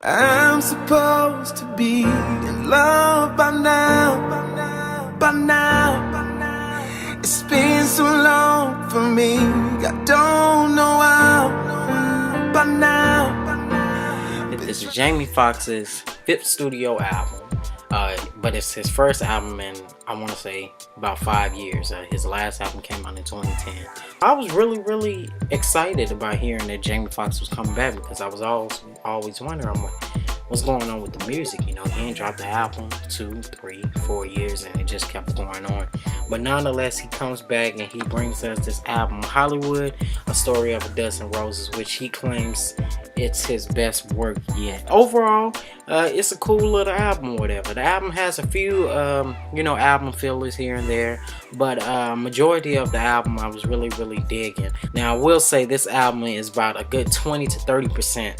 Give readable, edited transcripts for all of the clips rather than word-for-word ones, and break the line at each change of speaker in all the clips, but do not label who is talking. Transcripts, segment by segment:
I'm supposed to be in love by now, by now. It's been so long for me, I don't know how, by now.
This is Jamie Foxx's fifth studio album, but it's his first album in, I want to say, about 5 years. His last album came out in 2010. I was really excited about hearing that Jamie Foxx was coming back because I was always wondering what's going on with the music. You know, he ain't dropped the album 2, 3, 4 years and it just kept going on. But nonetheless, he comes back and he brings us this album, Hollywood, A Story of a Dozen Roses, which he claims it's his best work yet. Overall, it's a cool little album or whatever. The album has a few, album fillers here and there, but majority of the album I was really digging. Now, I will say this album is about a good 20 to 30%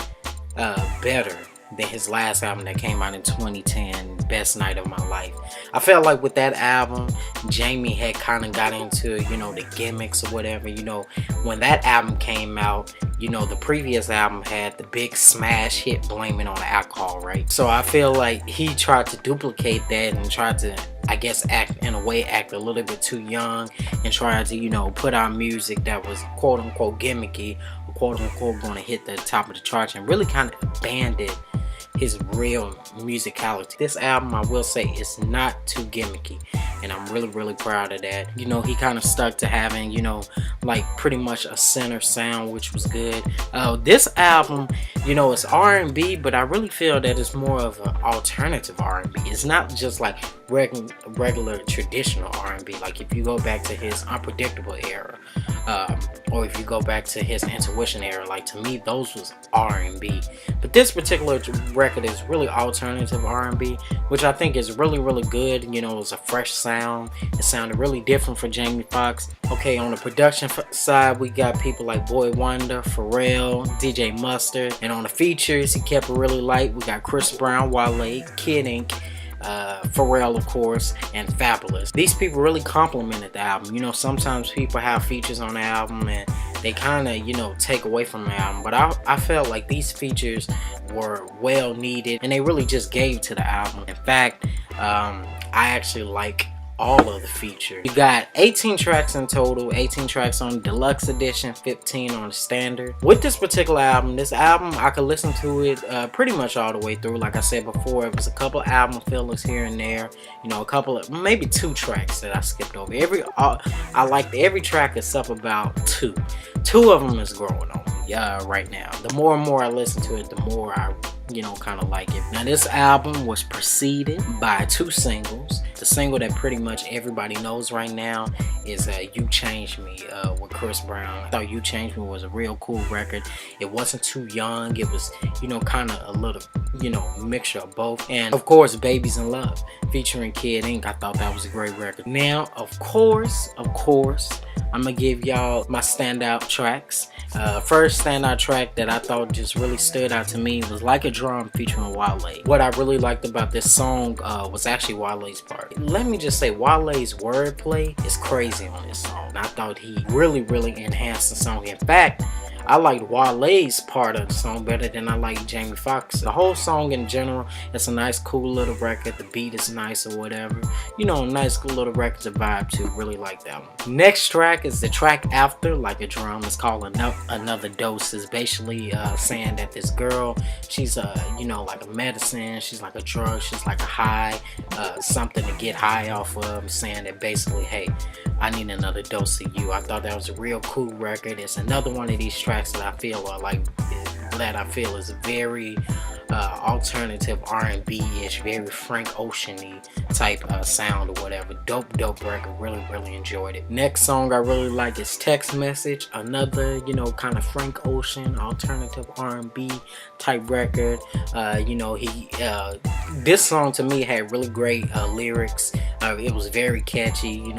better than his last album that came out in 2010, Best Night of My Life. I felt like with that album, Jamie had kind of got into, the gimmicks or whatever. When that album came out, the previous album had the big smash hit Blame It on Alcohol, right? So I feel like he tried to duplicate that and tried to, I guess, act a little bit too young and tried to, put out music that was quote unquote gimmicky or quote unquote going to hit the top of the charts and really kind of abandoned his real musicality. This album, I will say, is not too gimmicky, and I'm really proud of that. He kind of stuck to having, like pretty much a center sound, which was good. This album, it's R&B, but I really feel that it's more of an alternative R&B. It's not just like regular traditional R&B. Like if you go back to his Unpredictable era, or if you go back to his Intuition era, like to me those was R&B. But this particular record is really alternative R&B, which I think is really good. It's a fresh sound. It sounded really different for Jamie Foxx. Okay, on the production side, we got people like Boy Wonder, Pharrell, DJ Mustard, and on the features, he kept it really light. We got Chris Brown, Wale, Kid Ink, Pharrell, of course, and Fabulous. These people really complimented the album. Sometimes people have features on the album and they kind of, take away from the album. But I felt like these features were well needed and they really just gave to the album. In fact, I actually like all of the features. You got 18 tracks in total, 18 tracks on the deluxe edition, 15 on the standard. With this particular album, I could listen to it pretty much all the way through. Like I said before, it was a couple album fillers here and there, a couple of, maybe 2 tracks that I skipped over. I liked every track except about 2 of them is growing on me right now. The more and more I listen to it, the more I kind of like it. Now, this album was preceded by 2 singles. The single that pretty much everybody knows right now is You Changed Me with Chris Brown. I thought You Changed Me was a real cool record. It wasn't too young. It was, kind of a little, mixture of both. And of course, Babies in Love featuring Kid Ink. I thought that was a great record. Now, of course, I'm gonna give y'all my standout tracks. First standout track that I thought just really stood out to me was Like a Drum featuring Wale. What I really liked about this song was actually Wale's part. Let me just say, Wale's wordplay is crazy on this song. I thought he really enhanced the song. In fact, I liked Wale's part of the song better than I liked Jamie Foxx. The whole song in general, it's a nice, cool little record. The beat is nice or whatever. A nice, cool little record to vibe to. Really like that one. Next track is the track after Like a Drum. It's called Another Dose. It's basically saying that this girl, she's like a medicine. She's like a drug. She's like a high, something to get high off of. Saying that basically, hey, I need another dose of you. I thought that was a real cool record. It's another one of these tracks that I feel is very alternative R&B-ish, very Frank Ocean-y type sound or whatever. Dope record. Really enjoyed it. Next song I really like is Text Message. Another, kind of Frank Ocean alternative R&B type record. This song to me had really great lyrics. It was very catchy.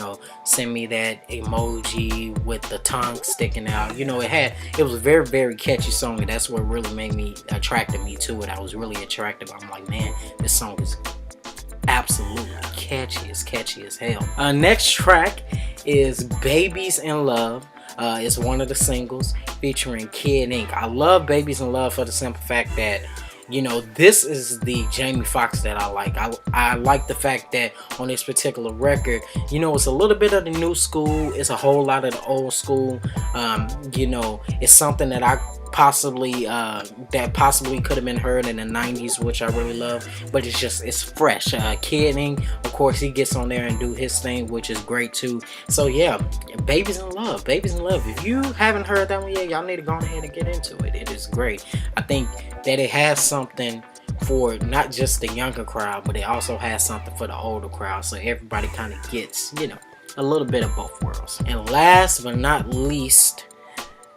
Send me that emoji with the tongue sticking out. It was a very catchy song, and that's what really attracted me to it. I was really attracted. I'm like, man, this song is absolutely catchy. It's catchy as hell. Next track is Babies in Love. It's one of the singles featuring Kid Ink. I love Babies in Love for the simple fact that you know, this is the Jamie Foxx that I like. I like the fact that on this particular record, you know, it's a little bit of the new school, it's a whole lot of the old school. You know, it's something that I possibly could have been heard in the 90s, which I really love, but it's fresh. Kidding, of course, he gets on there and do his thing, which is great too. So yeah, Babies in Love. If you haven't heard that one yet, y'all need to go ahead and get into it. It is great. I think that it has something for not just the younger crowd, but it also has something for the older crowd, so everybody kind of gets, you know, a little bit of both worlds. And last but not least,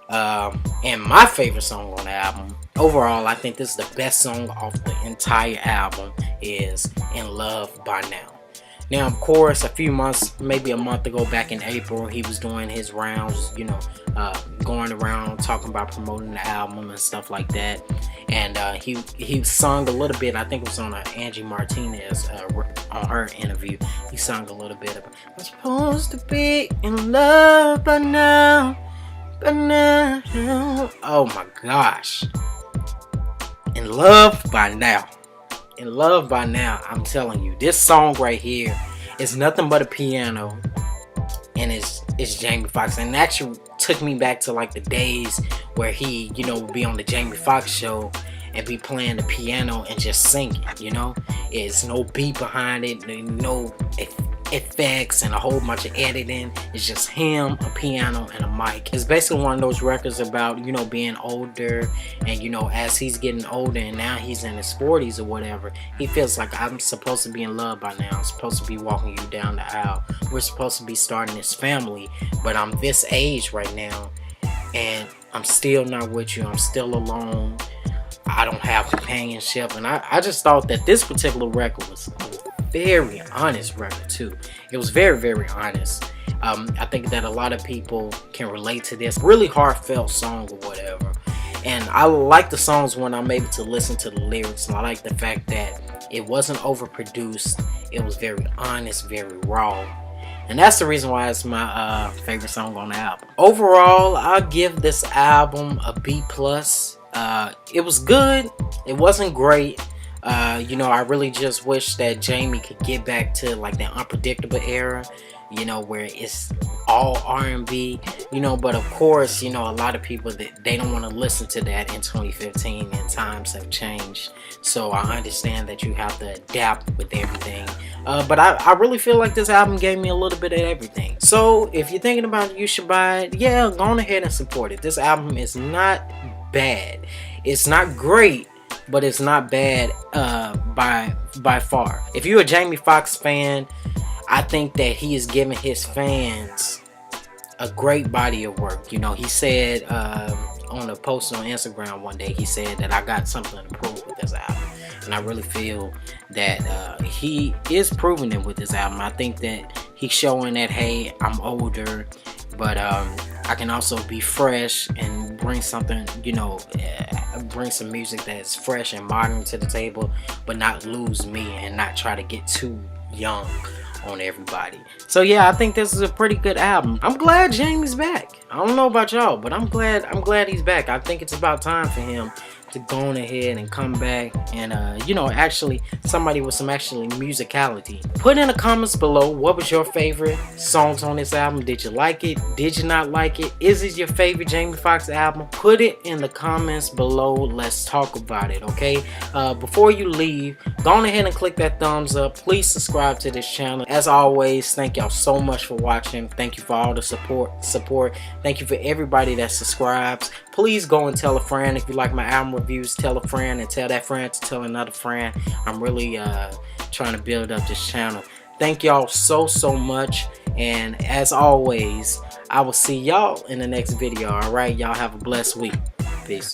and my favorite song on the album, overall I think this is the best song off the entire album, is In Love by Now. Now, of course, a few months, maybe a month ago, back in April, he was doing his rounds, you know, going around talking about promoting the album and stuff like that. And he sung a little bit. I think it was on Angie Martinez on her interview. He sung a little bit about, I'm supposed to be in love by now, but now. Oh my gosh, In Love by Now. In Love by Now, I'm telling you, this song right here is nothing but a piano, and it's Jamie Foxx. And it actually took me back to like the days where he, you know, would be on the Jamie Foxx show and be playing the piano and just singing, you know. It's no beat behind it, no effects and a whole bunch of editing. It's just him, a piano, and a mic. It's basically one of those records about, you know, being older, and you know, as he's getting older and now he's in his 40s or whatever, he feels like, I'm supposed to be in love by now. I'm supposed to be walking you down the aisle. We're supposed to be starting this family, but I'm this age right now and I'm still not with you. I'm still alone. I don't have companionship. And I just thought that this particular record was very honest record too. It was very, very honest. I think that a lot of people can relate to this really heartfelt song or whatever. And I like the songs when I'm able to listen to the lyrics, and I like the fact that it wasn't overproduced. It was very honest, very raw. And that's the reason why it's my favorite song on the album. Overall, I'll give this album a B+. It was good. It wasn't great. You know, I really just wish that Jamie could get back to like that unpredictable era, you know, where it's all R&B, you know. But of course, you know, a lot of people, that they don't want to listen to that in 2015, and times have changed. So I understand that you have to adapt with everything. But I really feel like this album gave me a little bit of everything. So if you're thinking about it, you should buy it. Yeah, go on ahead and support it. This album is not bad. It's not great, but it's not bad by far. If you're a Jamie Foxx fan, I think that he is giving his fans a great body of work. You know, he said on a post on Instagram one day, he said that I got something to prove with this album. And I really feel that he is proving it with this album. I think that he's showing that, hey, I'm older, but I can also be fresh and bring something, you know, bring some music that's fresh and modern to the table, but not lose me and not try to get too young on everybody. So yeah, I think this is a pretty good album. I'm glad Jamie's back. I don't know about y'all, but I'm glad he's back. I think it's about time for him to go on ahead and come back and you know, actually somebody with some actually musicality. Put in the comments below, what was your favorite songs on this album? Did you like it? Did you not like it? Is it your favorite Jamie Foxx album? Put it in the comments below. Let's talk about it, okay? Before you leave, go on ahead and click that thumbs up. Please subscribe to this channel. As always, thank y'all so much for watching. Thank you for all the support. Thank you for everybody that subscribes. Please go and tell a friend. If you like my album reviews, tell a friend, and tell that friend to tell another friend. I'm really trying to build up this channel. Thank y'all so much, and as always, I will see y'all in the next video. All right, y'all have a blessed week. Peace.